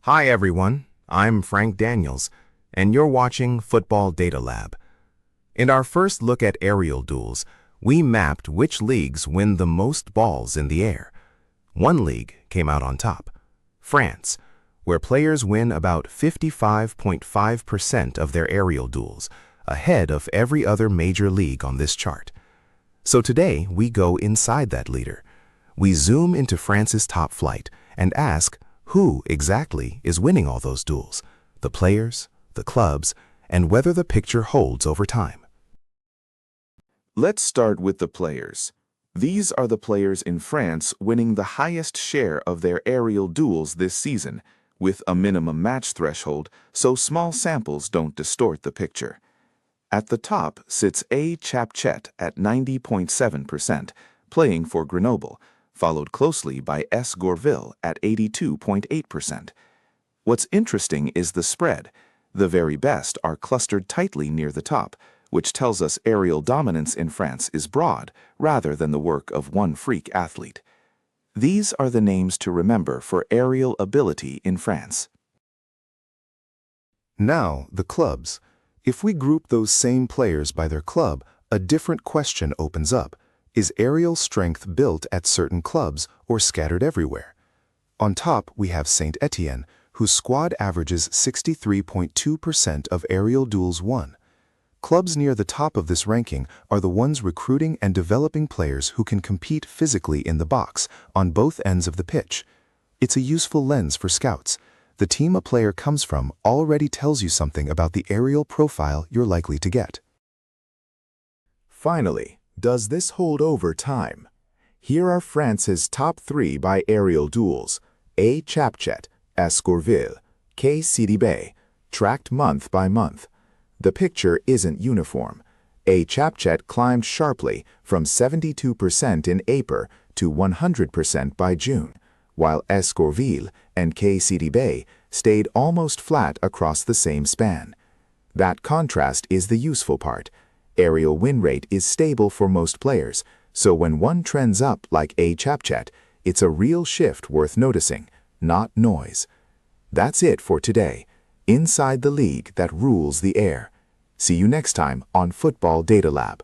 Hi everyone, I'm Frank Daniels, and you're watching Football DataLab. In our first look at aerial duels, we mapped which leagues win the most balls in the air. One league came out on top, France, where players win about 55.5% of their aerial duels, ahead of every other major league on this chart. So today, we go inside that leader. We zoom into France's top flight and ask, who exactly is winning all those duels? The players, the clubs, and whether the picture holds over time. Let's start with the players. These are the players in France winning the highest share of their aerial duels this season, with a minimum match threshold so small samples don't distort the picture. At the top sits A. Chapchet at 90.7%, playing for Grenoble, followed closely by S. Gourville at 82.8%. What's interesting is the spread. The very best are clustered tightly near the top, which tells us aerial dominance in France is broad rather than the work of one freak athlete. These are the names to remember for aerial ability in France. Now, the clubs. If we group those same players by their club, a different question opens up. Is aerial strength built at certain clubs or scattered everywhere? On top, we have Saint Etienne, whose squad averages 63.2% of aerial duels won. Clubs near the top of this ranking are the ones recruiting and developing players who can compete physically in the box on both ends of the pitch. It's a useful lens for scouts. The team a player comes from already tells you something about the aerial profile you're likely to get. Finally, does this hold over time? Here are France's top three by aerial duels: A. Chapchet, S. Gourville, K. Sidibé, tracked month by month. The picture isn't uniform. A. Chapchet climbed sharply from 72% in April to 100% by June, while S. Gourville and K. Sidibé stayed almost flat across the same span. That contrast is the useful part. Aerial win rate is stable for most players, so when one trends up like A. Chapchet, it's a real shift worth noticing, not noise. That's it for today. Inside the league that rules the air. See you next time on Football DataLab.